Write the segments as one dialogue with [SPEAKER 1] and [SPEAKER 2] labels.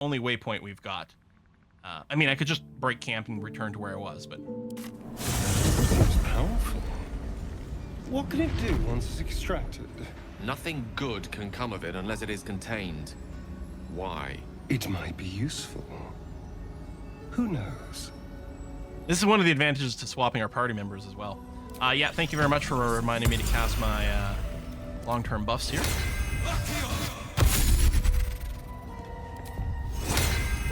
[SPEAKER 1] only waypoint we've got. I mean, I could just break camp and return to where I was, but...
[SPEAKER 2] It's powerful. What can it do once it's extracted?
[SPEAKER 3] Nothing good can come of it unless it is contained. Why?
[SPEAKER 2] It might be useful. Who knows?
[SPEAKER 1] This is one of the advantages to swapping our party members as well. Yeah, thank you very much for reminding me to cast my long-term buffs here.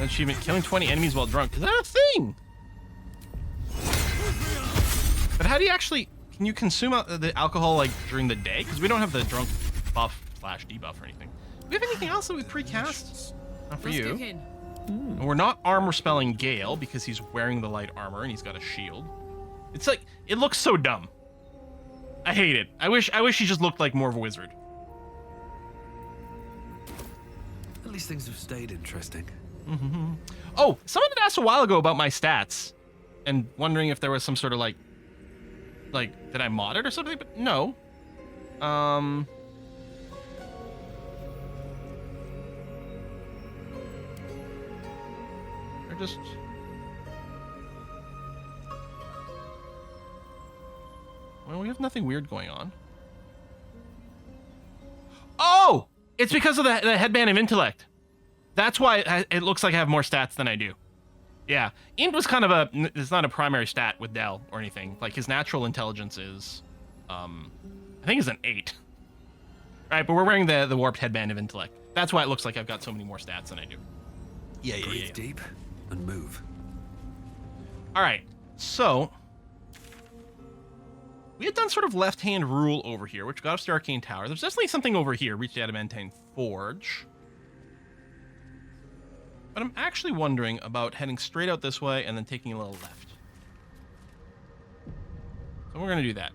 [SPEAKER 1] Achievement, killing 20 enemies while drunk. Is that a thing? But how do you actually... Can you consume the alcohol, like, during the day? Because we don't have the drunk buff / debuff or anything. Do we have anything else that we precast? Not for you. And we're not armor spelling Gale because he's wearing the light armor and he's got a shield. It's like... It looks so dumb. I hate it. I wish he just looked like more of a wizard.
[SPEAKER 4] At least things have stayed interesting.
[SPEAKER 1] Mm-hmm. Oh, someone had asked a while ago about my stats and wondering if there was some sort of like did I mod it or something? But no. They're just... Well, we have nothing weird going on. Oh! It's because of the headband of intellect. That's why it looks like I have more stats than I do. Yeah, Int was kind of it's not a primary stat with Dell or anything. Like, his natural intelligence is, I think it's an 8. Right, but we're wearing the warped headband of intellect. That's why it looks like I've got so many more stats than I do. Yeah.
[SPEAKER 4] Breathe deep and move.
[SPEAKER 1] All right, so we had done sort of left-hand rule over here, which got us to Arcane Tower. There's definitely something over here. Reach the Adamantine Forge. But I'm actually wondering about heading straight out this way and then taking a little left. So we're going to do that.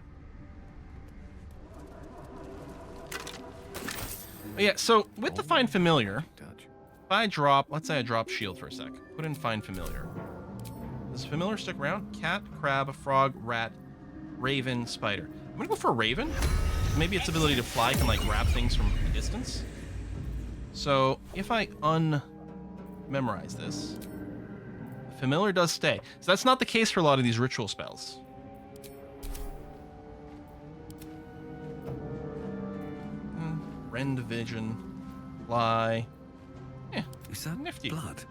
[SPEAKER 1] But yeah, so with the Find Familiar, if I drop, let's say I drop Shield for a sec. Put in Find Familiar. Does Familiar stick around? Cat, crab, frog, rat, raven, spider. I'm going to go for Raven. Maybe its ability to fly can like grab things from a distance. So if I memorize this, Familiar does stay. So that's not the case for a lot of these ritual spells. Rend Vision, Fly. Yeah,
[SPEAKER 4] Is that
[SPEAKER 1] nifty.
[SPEAKER 4] Blood?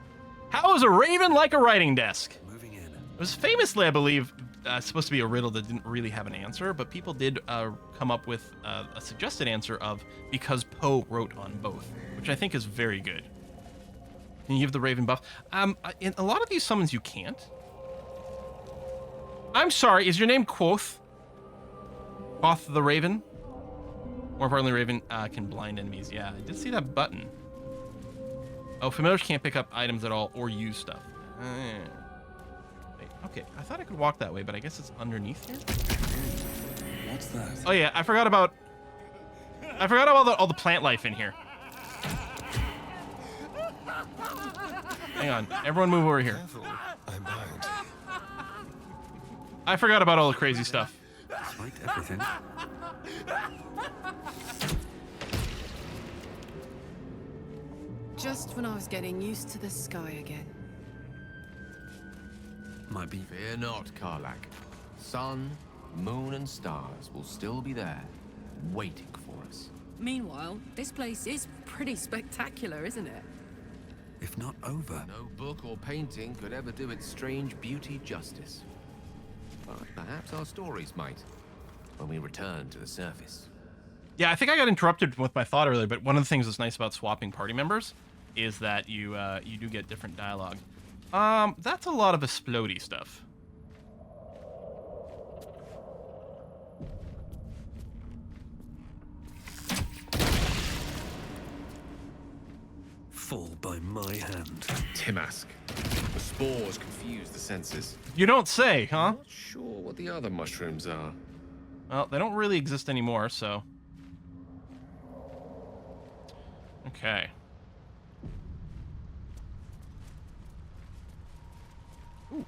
[SPEAKER 1] How is a raven like a writing desk?
[SPEAKER 4] Moving in.
[SPEAKER 1] It was famously, I believe, supposed to be a riddle that didn't really have an answer, but people did come up with a suggested answer of because Poe wrote on both, which I think is very good. Can you give the Raven buff? In a lot of these summons, you can't. I'm sorry, is your name Quoth? Quoth the Raven? More importantly, Raven can blind enemies. Yeah, I did see that button. Oh, Familiars can't pick up items at all or use stuff. Wait, okay, I thought I could walk that way, but I guess it's underneath here?
[SPEAKER 4] What's that?
[SPEAKER 1] Oh yeah, I forgot about all the plant life in here. Hang on, everyone move over here.
[SPEAKER 2] I'm bound.
[SPEAKER 1] I forgot about all the crazy stuff.
[SPEAKER 4] Despite everything.
[SPEAKER 5] Just when I was getting used to the sky again.
[SPEAKER 4] Might be.
[SPEAKER 3] Fear not, Karlak. Sun, moon, and stars will still be there, waiting for us.
[SPEAKER 5] Meanwhile, this place is pretty spectacular, isn't it?
[SPEAKER 4] If not over.
[SPEAKER 3] No book or painting could ever do its strange beauty justice. But perhaps our stories might, when we return to the surface.
[SPEAKER 1] Yeah, I think I got interrupted with my thought earlier, but one of the things that's nice about swapping party members is that you do get different dialogue. That's a lot of explodey stuff.
[SPEAKER 4] Fall by my hand.
[SPEAKER 3] Timask. The spores confuse the senses.
[SPEAKER 1] You don't say, huh?
[SPEAKER 3] Not sure what the other mushrooms are.
[SPEAKER 1] Well, they don't really exist anymore, so... Okay. Ooh.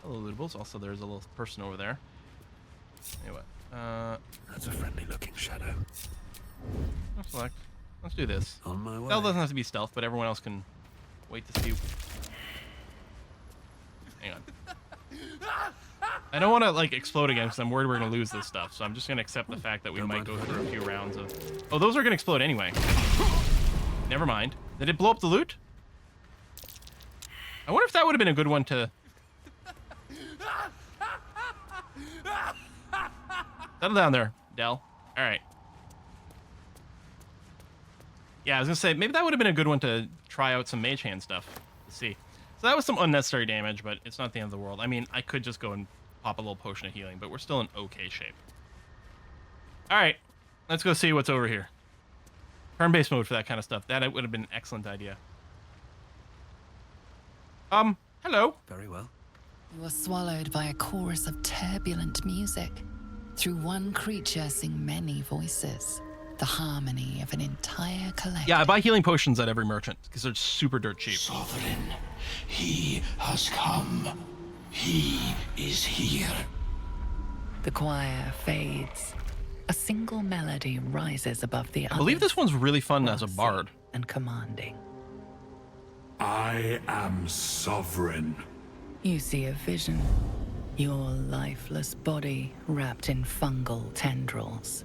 [SPEAKER 1] Hello, lootables. Also, there's a little person over there. Anyway,
[SPEAKER 4] That's a friendly-looking shadow.
[SPEAKER 1] select. Let's do this.
[SPEAKER 4] On my way.
[SPEAKER 1] Stealth doesn't have to be stealth, but everyone else can wait to see. Hang on. I don't want to like explode again because I'm worried we're gonna lose this stuff. So I'm just gonna accept the fact that we might go through a few rounds of. Oh, those are gonna explode anyway. Never mind. Did it blow up the loot? I wonder if that would have been a good one to. Settle down there, Del. All right. Yeah, I was gonna say maybe that would have been a good one to try out some mage hand stuff. Let's see. So that was some unnecessary damage, but it's not the end of the world. I mean, I could just go and pop a little potion of healing, but we're still in okay shape. All right, let's go see what's over here. Turn-based mode for that kind of stuff. That would have been an excellent idea. Hello.
[SPEAKER 4] Very well.
[SPEAKER 6] You are swallowed by a chorus of turbulent music. Through one creature sing many voices. The harmony of an entire collective.
[SPEAKER 1] Yeah, I buy healing potions at every merchant because they're super dirt cheap.
[SPEAKER 7] Sovereign, he has come. He is here.
[SPEAKER 6] The choir fades. A single melody rises above the others.
[SPEAKER 1] I believe this one's really fun as a bard.
[SPEAKER 6] And commanding.
[SPEAKER 7] I am sovereign.
[SPEAKER 6] You see a vision. Your lifeless body wrapped in fungal tendrils.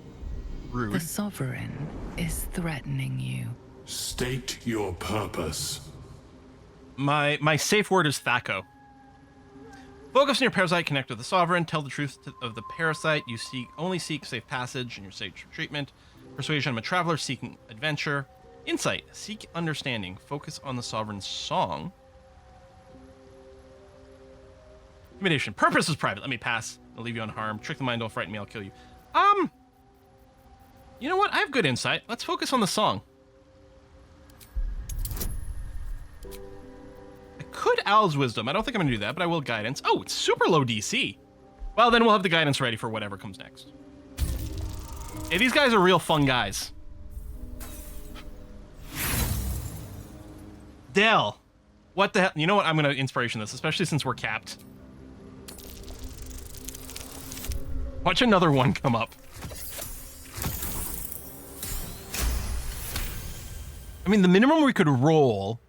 [SPEAKER 6] The
[SPEAKER 1] Rude.
[SPEAKER 6] sovereign is threatening you.
[SPEAKER 7] State your purpose.
[SPEAKER 1] My safe word is Thaco. Focus on your parasite, connect with the sovereign, tell the truth of the parasite. You only seek safe passage and your safe treatment. Persuasion, I'm a traveler seeking adventure. Insight, seek understanding. Focus on the sovereign's song. Intimidation, purpose is private. Let me pass. I'll leave you unharmed. Trick the mind, don't frighten me, I'll kill you. You know what? I have good insight. Let's focus on the song. I could Owl's Wisdom. I don't think I'm going to do that, but I will Guidance. Oh, it's super low DC. Well, then we'll have the Guidance ready for whatever comes next. Yeah, these guys are real fun guys. Del. What the hell? You know what? I'm going to Inspiration this, especially since we're capped. Watch another one come up. I mean, the minimum we could roll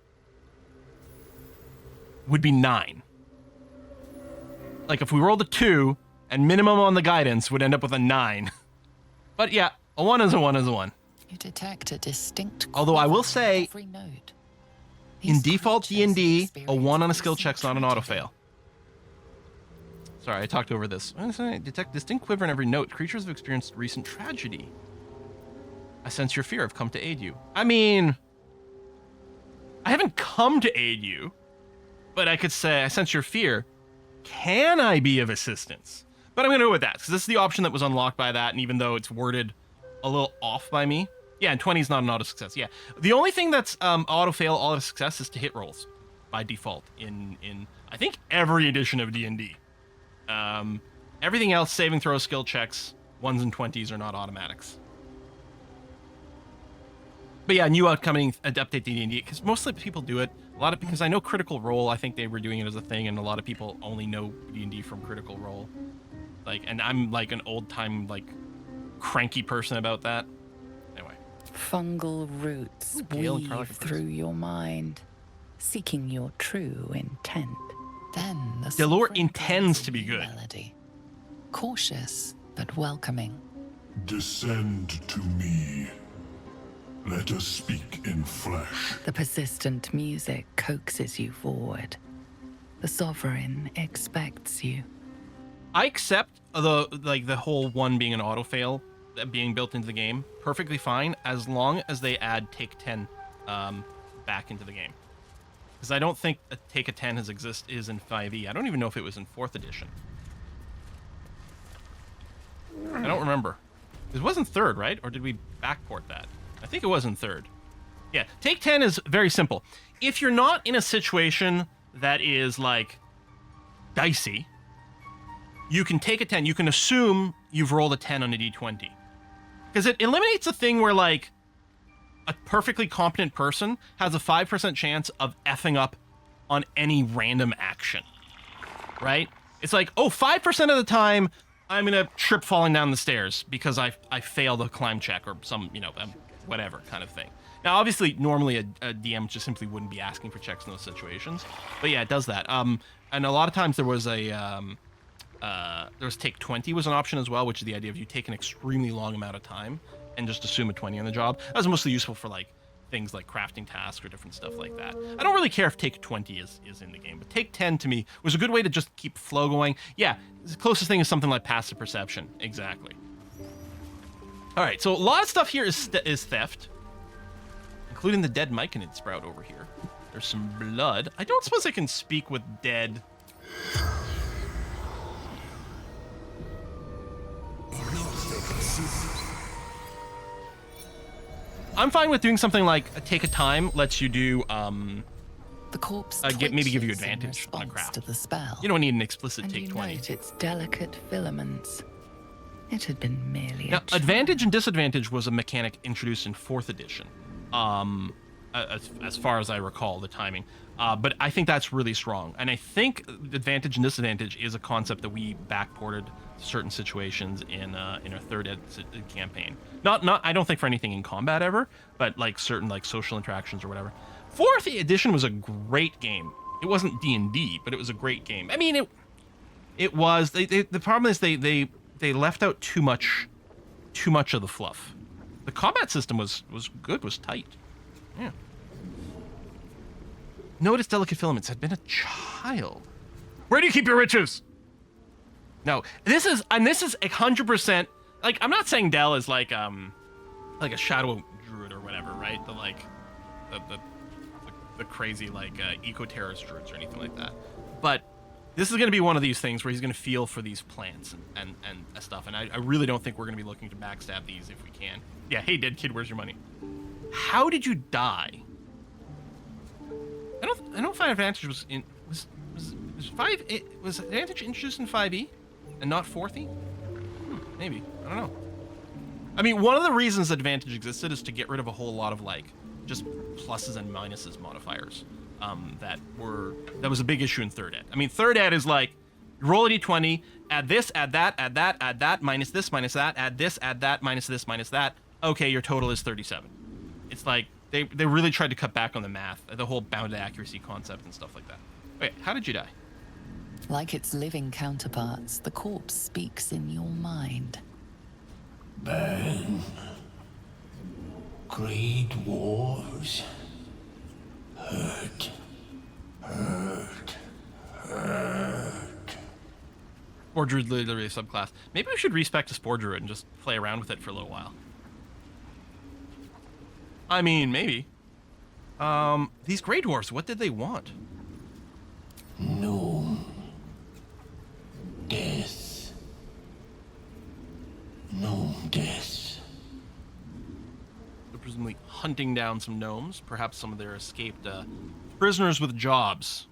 [SPEAKER 1] would be 9. Like, if we rolled a 2, and minimum on the guidance would end up with a 9. But yeah, a 1 is a 1 is a 1.
[SPEAKER 6] You detect a distinct.
[SPEAKER 1] Although I will say,
[SPEAKER 6] every note.
[SPEAKER 1] in
[SPEAKER 6] These
[SPEAKER 1] default
[SPEAKER 6] creatures
[SPEAKER 1] D&D, a
[SPEAKER 6] experience
[SPEAKER 1] 1 on a skill
[SPEAKER 6] recent
[SPEAKER 1] check's not an
[SPEAKER 6] tragedy.
[SPEAKER 1] autofail. Sorry, I talked over this. Detect distinct quiver in every note. Creatures have experienced recent tragedy. I sense your fear. I've come to aid you. I mean, I haven't come to aid you, but I could say I sense your fear. Can I be of assistance? But I'm going to go with that, because this is the option that was unlocked by that, and even though it's worded a little off by me. Yeah, and 20 is not an auto success. Yeah. The only thing that's auto fail, auto success is to hit rolls by default in I think every edition of D&D. Everything else, saving throw, skill checks, 1s and 20s are not automatics. But yeah, new upcoming update D&D, because mostly people do it. A lot of, because I know Critical Role, I think they were doing it as a thing, and a lot of people only know D&D from Critical Role. Like, and I'm like an old time, like, cranky person about that. Anyway.
[SPEAKER 6] Fungal roots
[SPEAKER 1] Gale and
[SPEAKER 6] weave
[SPEAKER 1] Carla can
[SPEAKER 6] through your mind, seeking your true intent. Then the
[SPEAKER 1] Delore
[SPEAKER 6] sovereign
[SPEAKER 1] intends
[SPEAKER 6] plays
[SPEAKER 1] to be
[SPEAKER 6] a new
[SPEAKER 1] good.
[SPEAKER 6] melody, cautious but welcoming.
[SPEAKER 7] Descend to me. Let us speak in flesh.
[SPEAKER 6] The persistent music coaxes you forward. The sovereign expects you.
[SPEAKER 1] I accept the whole 1 being an auto fail being built into the game perfectly fine, as long as they add take 10 back into the game. Because I don't think a take a 10 is in 5e. I don't even know if it was in 4th edition. I don't remember. It wasn't 3rd, right? Or did we backport that? I think it was in 3rd. Yeah, take 10 is very simple. If you're not in a situation that is like dicey, you can take a 10. You can assume you've rolled a 10 on a d20. Because it eliminates the thing where like a perfectly competent person has a 5% chance of effing up on any random action, right? It's like, oh, 5% of the time I'm gonna trip falling down the stairs because I failed a climb check or some, whatever kind of thing. Now, obviously, normally a DM just simply wouldn't be asking for checks in those situations, but yeah, it does that. And a lot of times there was take 20 was an option as well, which is the idea of you take an extremely long amount of time and just assume a 20 on the job. That was mostly useful for like things like crafting tasks or different stuff like that. I don't really care if take 20 is in the game, but take 10 to me was a good way to just keep flow going. Yeah, the closest thing is something like passive perception. Exactly. All right, so a lot of stuff here is theft, including the dead Myconid sprout over here. There's some blood. I don't suppose I can speak with dead. I'm fine with doing something like take a time lets you do
[SPEAKER 6] The corpse
[SPEAKER 1] maybe give you
[SPEAKER 6] twitches in
[SPEAKER 1] advantage on a
[SPEAKER 6] response
[SPEAKER 1] craft.
[SPEAKER 6] to the spell.
[SPEAKER 1] You don't need an explicit
[SPEAKER 6] And
[SPEAKER 1] take
[SPEAKER 6] you
[SPEAKER 1] 20.
[SPEAKER 6] note its delicate filaments. It had been merely
[SPEAKER 1] Now,
[SPEAKER 6] a charm.
[SPEAKER 1] advantage and disadvantage was a mechanic introduced in 4th edition, as far as I recall the timing. But I think that's really strong, and I think advantage and disadvantage is a concept that we backported to certain situations in our 3rd ed campaign. Not I don't think for anything in combat ever, but like certain like social interactions or whatever. 4th edition was a great game. It wasn't D&D, but it was a great game. I mean, it was. The problem is they left out too much of the fluff. The combat system was good, was tight. Yeah. Notice delicate filaments had been a child. Where do you keep your riches? No, this is 100%. Like, I'm not saying Del is like a shadow druid or whatever, right? The crazy like eco-terrorist druids or anything like that. But this is going to be one of these things where he's going to feel for these plants and stuff. And I really don't think we're going to be looking to backstab these if we can. Yeah, hey, dead kid, where's your money? How did you die? I don't find advantage was advantage introduced in 5e and not 4th-e? Maybe. I don't know. I mean, one of the reasons advantage existed is to get rid of a whole lot of like just pluses and minuses modifiers. That was a big issue in 3rd ed. I mean, 3rd ed is like roll a d20, add this, add that, minus this, minus that, add this, add that, minus this, minus that. Okay, your total is 37. It's like they really tried to cut back on the math, the whole bounded accuracy concept and stuff like that. Wait, how did you die?
[SPEAKER 6] Like its living counterparts, the corpse speaks in your mind.
[SPEAKER 7] Burn. Great wars. Hurt.
[SPEAKER 1] Spore Druid literally a subclass. Maybe we should respec to Spore Druid and just play around with it for a little while. I mean, maybe. These Grey Dwarfs, what did they want?
[SPEAKER 7] No. Death. No death.
[SPEAKER 1] They're presumably hunting down some gnomes, perhaps some of their escaped prisoners with jobs.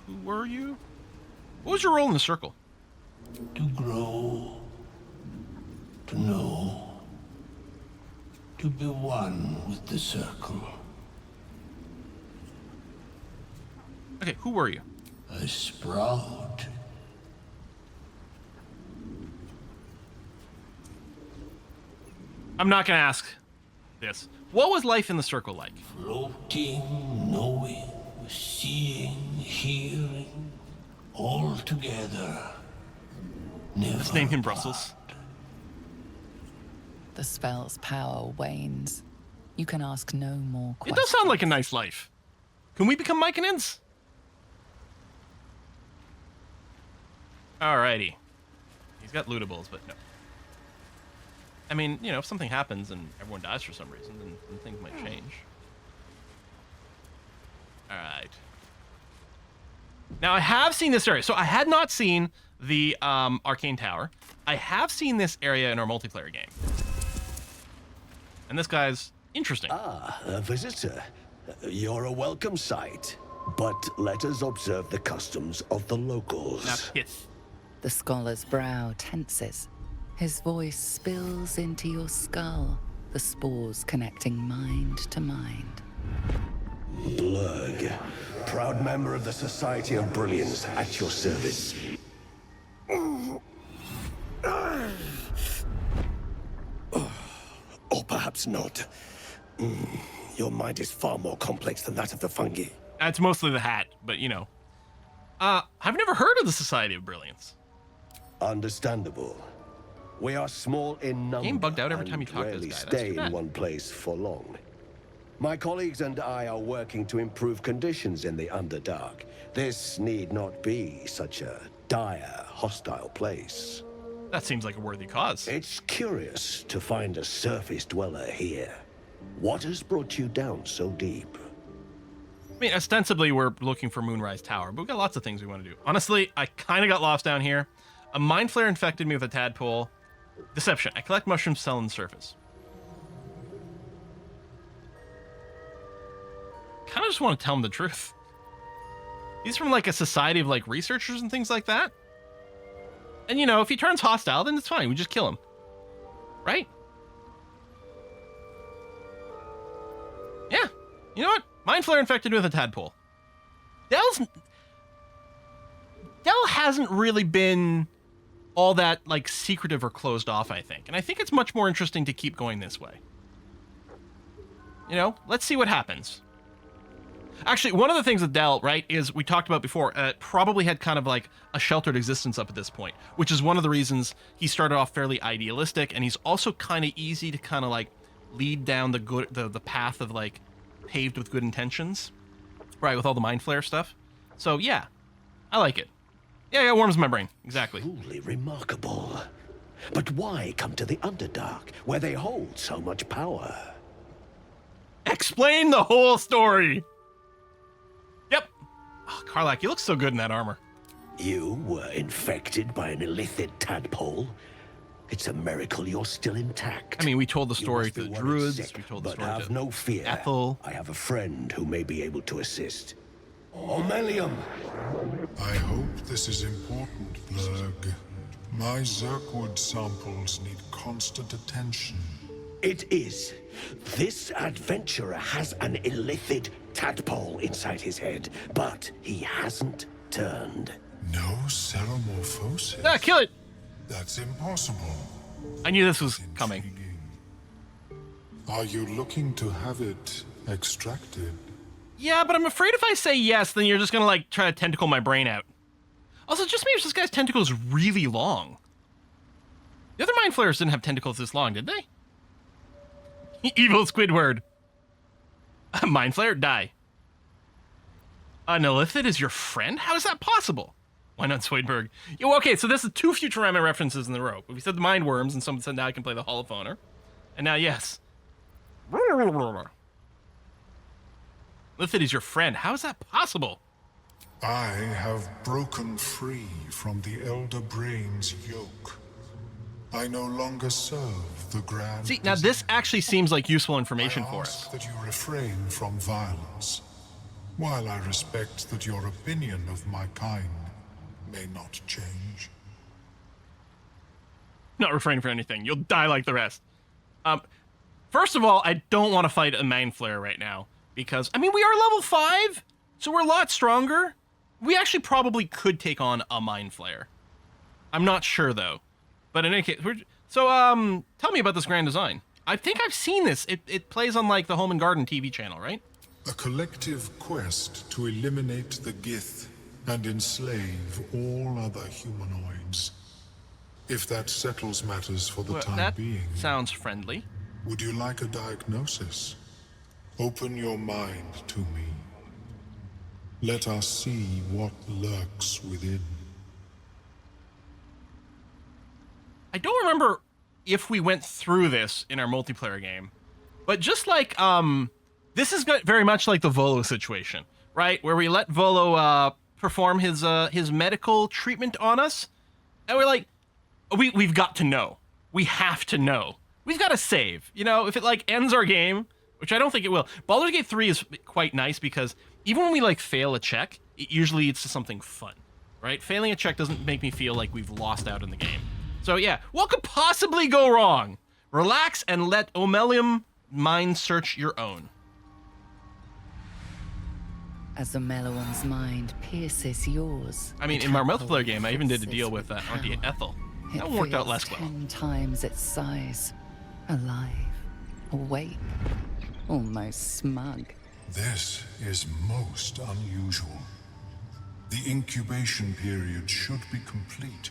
[SPEAKER 1] Who were you? What was your role in the circle?
[SPEAKER 7] To grow. To know. To be one with the circle.
[SPEAKER 1] Okay, who were you?
[SPEAKER 7] A sprout.
[SPEAKER 1] I'm not gonna ask this. What was life in the circle like?
[SPEAKER 7] Floating, knowing, seeing, hearing, all together. Never
[SPEAKER 1] Let's name him Brussels.
[SPEAKER 6] The spell's power wanes. You can ask no more
[SPEAKER 1] It
[SPEAKER 6] questions.
[SPEAKER 1] does sound like a nice life. Can we become Myconids? Alrighty. He's got lootables, but no. I mean, you know, if something happens and everyone dies for some reason, then things might change. Alright. Now, I have seen this area. So I had not seen the Arcane Tower. I have seen this area in our multiplayer game. And this guy's interesting.
[SPEAKER 8] Ah, a visitor. You're a welcome sight. But let us observe the customs of the locals.
[SPEAKER 1] Now, hiss.
[SPEAKER 6] The scholar's brow tenses. His voice spills into your skull, the spores connecting mind to mind.
[SPEAKER 8] Blurg, proud member of the Society of Brilliance, at your service. perhaps not. Your mind is far more complex than that of the fungi.
[SPEAKER 1] That's mostly the hat, but you know. I've never heard of the Society of Brilliance.
[SPEAKER 8] Understandable. We are small in number.
[SPEAKER 1] Game bugged out every time you
[SPEAKER 8] and
[SPEAKER 1] talk to this
[SPEAKER 8] rarely
[SPEAKER 1] guy. That's
[SPEAKER 8] stay
[SPEAKER 1] too bad.
[SPEAKER 8] in one place for long. My colleagues and I are working to improve conditions in the Underdark. This need not be such a dire, hostile place.
[SPEAKER 1] That seems like a worthy cause.
[SPEAKER 8] It's curious to find a surface dweller here. What has brought you down so deep?
[SPEAKER 1] I mean, ostensibly we're looking for Moonrise Tower, but we've got lots of things we want to do. Honestly, I kind of got lost down here. A mind flare infected me with a tadpole. Deception. I collect mushrooms, sell on the surface. Kind of just want to tell him the truth. He's from like a society of like researchers and things like that. And you know, if he turns hostile, then it's fine. We just kill him. Right? Yeah. You know what? Mind flare infected with a tadpole. Dell hasn't really been all that like secretive or closed off, I think. And I think it's much more interesting to keep going this way. You know, let's see what happens. Actually, one of the things with Dell, right, is we talked about before, probably had kind of like a sheltered existence up at this point, which is one of the reasons he started off fairly idealistic, and he's also kind of easy to kind of like lead down the path of like paved with good intentions, right, with all the mind flare stuff. So yeah, I like it. Yeah, it warms my brain. Exactly.
[SPEAKER 8] Truly remarkable. But why come to the Underdark, where they hold so much power?
[SPEAKER 1] Explain the whole story. Yep. Oh, Karlak, you look so good in that armor.
[SPEAKER 8] You were infected by an illithid tadpole? It's a miracle you're still intact.
[SPEAKER 1] I mean, we told the
[SPEAKER 8] You
[SPEAKER 1] story
[SPEAKER 8] must
[SPEAKER 1] to
[SPEAKER 8] be
[SPEAKER 1] the
[SPEAKER 8] worried
[SPEAKER 1] Druids.
[SPEAKER 8] sick,
[SPEAKER 1] We told the
[SPEAKER 8] but
[SPEAKER 1] story
[SPEAKER 8] have
[SPEAKER 1] to
[SPEAKER 8] no fear.
[SPEAKER 1] Ethel.
[SPEAKER 8] I have a friend who may be able to assist. Omeluum!
[SPEAKER 9] I hope this is important, Blurg. My Zerkwood samples need constant attention.
[SPEAKER 8] It is. This adventurer has an illithid tadpole inside his head, but he hasn't turned.
[SPEAKER 9] No ceremorphosis?
[SPEAKER 1] Ah, kill it!
[SPEAKER 9] That's impossible.
[SPEAKER 1] I knew this was coming.
[SPEAKER 9] Intriguing. Are you looking to have it extracted?
[SPEAKER 1] Yeah, but I'm afraid if I say yes, then you're just gonna like try to tentacle my brain out. Also, just maybe this guy's tentacle is really long. The other mind flayers didn't have tentacles this long, did they? Evil Squidward. Mind flare, die. An illithid is your friend? How is that possible? Why not Zoidberg? Yo, okay, so this is 2 Futurama references in the row. We said the mind worms, and someone said now I can play the holophoner. And now, yes. Illithid is your friend. How is that possible?
[SPEAKER 9] I have broken free from the Elder Brain's yoke. I no longer serve the Grand
[SPEAKER 1] See, now this actually seems like useful information for
[SPEAKER 9] I
[SPEAKER 1] us.
[SPEAKER 9] ask that you refrain from violence, while I respect that your opinion of my kind may not change.
[SPEAKER 1] Not refraining from anything. You'll die like the rest. First of all, I don't want to fight a mind flare right now because, I mean, we are level 5, so we're a lot stronger. We actually probably could take on a mind flare. I'm not sure though. But in any case, tell me about this grand design. I think I've seen this. It plays on like the Home and Garden TV channel, right?
[SPEAKER 9] A collective quest to eliminate the Gith and enslave all other humanoids. If that settles matters for the time
[SPEAKER 1] That
[SPEAKER 9] being,
[SPEAKER 1] sounds friendly.
[SPEAKER 9] would you like a diagnosis? Open your mind to me. Let us see what lurks within.
[SPEAKER 1] I don't remember if we went through this in our multiplayer game, but just like, this is very much like the Volo situation, right? Where we let Volo, perform his medical treatment on us, and we're like, we've got to know. We have to know. We've got to save. You know, if it like ends our game, which I don't think it will. Baldur's Gate 3 is quite nice because even when we like fail a check, it usually leads to something fun, right? Failing a check doesn't make me feel like we've lost out in the game. So yeah, what could possibly go wrong? Relax and let Omeluum mind search your own.
[SPEAKER 6] As Omeluum's mind pierces yours.
[SPEAKER 1] I mean, in my multiplayer game, I even did a deal with Auntie Ethel. That one worked out less well.
[SPEAKER 6] 10 times its size. Alive. awake, almost smug.
[SPEAKER 9] This is most unusual. The incubation period should be complete,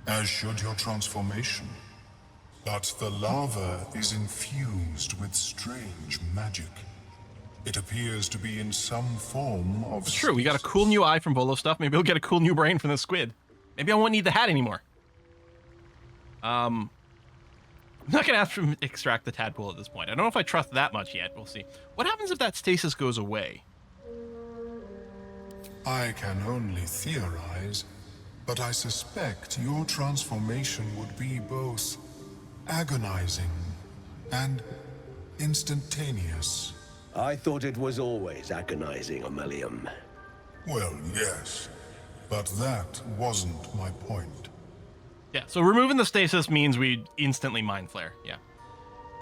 [SPEAKER 9] as should your transformation. But the larva is infused with strange magic. It appears to be in some form of...
[SPEAKER 1] It's true, we got a cool new eye from Volo stuff. Maybe we'll get a cool new brain from the squid. Maybe I won't need the hat anymore. I'm not going to ask him to extract the tadpole at this point. I don't know if I trust that much yet. We'll see. What happens if that stasis goes away?
[SPEAKER 9] I can only theorize, but I suspect your transformation would be both agonizing and instantaneous.
[SPEAKER 8] I thought it was always agonizing, Omeluum.
[SPEAKER 9] Well, yes, but that wasn't my point.
[SPEAKER 1] Yeah, so removing the stasis means we instantly mind flare. Yeah.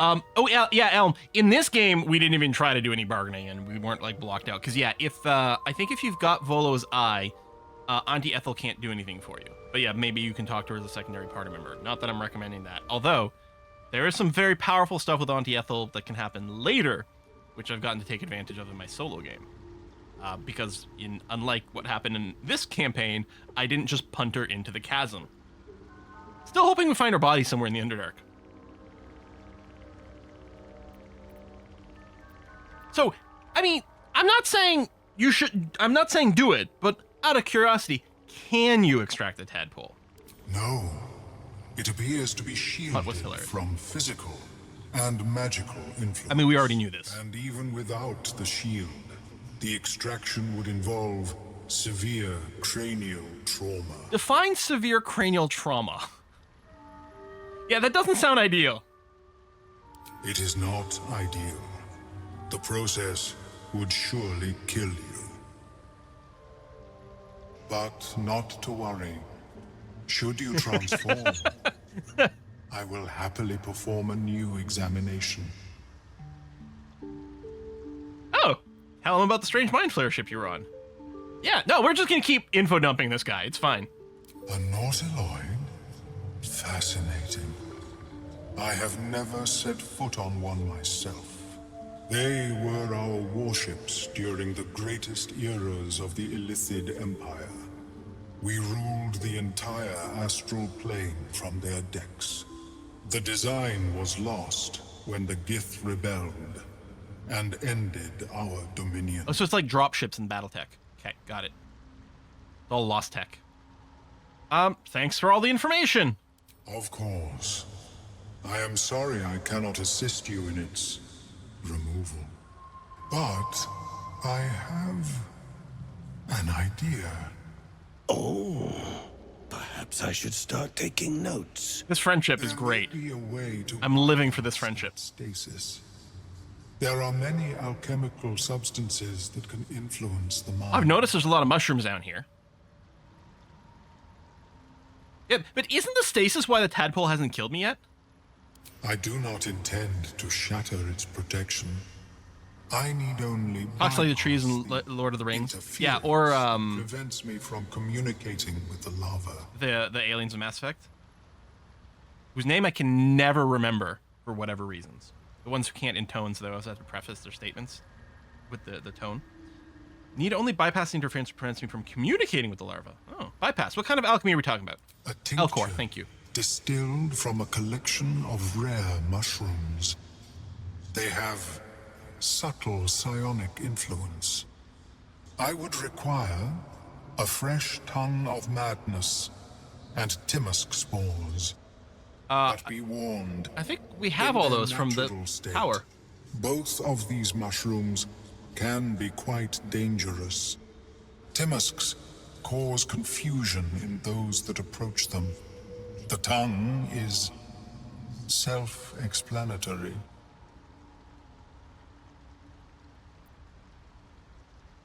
[SPEAKER 1] Oh, yeah, Elm. In this game, we didn't even try to do any bargaining, and we weren't, like, blocked out. Because, yeah, I think if you've got Volo's eye, Auntie Ethel can't do anything for you. But, yeah, maybe you can talk to her as a secondary party member. Not that I'm recommending that. Although, there is some very powerful stuff with Auntie Ethel that can happen later, which I've gotten to take advantage of in my solo game. Because, unlike what happened in this campaign, I didn't just punt her into the chasm. Still hoping we find her body somewhere in the Underdark. So, I mean, I'm not saying do it, but out of curiosity, can you extract the tadpole?
[SPEAKER 9] No. It appears to be shielded from physical and magical influence.
[SPEAKER 1] I mean, we already knew this.
[SPEAKER 9] And even without the shield, the extraction would involve severe cranial trauma.
[SPEAKER 1] Define severe cranial trauma. Yeah, that doesn't sound ideal.
[SPEAKER 9] It is not ideal. The process would surely kill you. But not to worry. Should you transform, I will happily perform a new examination.
[SPEAKER 1] Oh, tell him about the strange mind flare ship you were on. Yeah, no, we're just gonna keep info dumping this guy. It's fine.
[SPEAKER 9] A Nautiloid? Fascinating. I have never set foot on one myself. They were our warships during the greatest eras of the Illithid Empire. We ruled the entire astral plane from their decks. The design was lost when the Gith rebelled and ended our dominion.
[SPEAKER 1] Oh, so it's like dropships in Battletech. Okay, got it. It's all lost tech. Thanks for all the information.
[SPEAKER 9] Of course. I am sorry I cannot assist you in its removal. But I have an idea.
[SPEAKER 8] Oh, perhaps I should start taking notes.
[SPEAKER 1] This friendship is great. I'm living for this friendship.
[SPEAKER 9] Stasis. There are many alchemical substances that can influence the mind.
[SPEAKER 1] I've noticed there's a lot of mushrooms down here. Yeah, but isn't the stasis why the tadpole hasn't killed me yet?
[SPEAKER 9] I do not intend to shatter its protection. I need only
[SPEAKER 1] talks like the trees in Lord of the Rings. Yeah, or
[SPEAKER 9] prevents me from communicating with the lava.
[SPEAKER 1] The aliens of Mass Effect, whose name I can never remember for whatever reasons. The ones who can't intone, so they always have to preface their statements with the tone. Need only bypass the interference prevents me from communicating with the larva. Oh, bypass. What kind of alchemy are we talking about?
[SPEAKER 9] A tincture
[SPEAKER 1] Elcor, thank you.
[SPEAKER 9] Distilled from a collection of rare mushrooms. They have subtle psionic influence. I would require a fresh ton of madness and Timusk spores. But be warned.
[SPEAKER 1] I think we have all those from the tower.
[SPEAKER 9] Both of these mushrooms can be quite dangerous. Timusks cause confusion in those that approach them. The tongue is self-explanatory.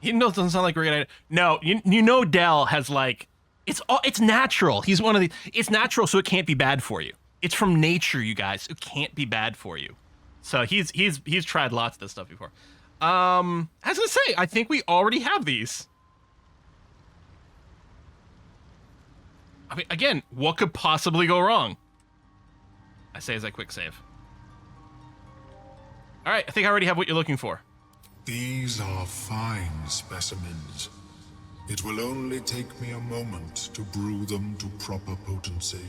[SPEAKER 1] Even though it doesn't sound like a great idea. No, you know Del has like, it's natural. He's one of the, it's natural, so it can't be bad for you. It's from nature, you guys. It can't be bad for you. So he's tried lots of this stuff before. I was gonna say, I think we already have these. I mean, again, what could possibly go wrong? I say as I quick save. All right, I think I already have what you're looking for.
[SPEAKER 9] These are fine specimens. It will only take me a moment to brew them to proper potency.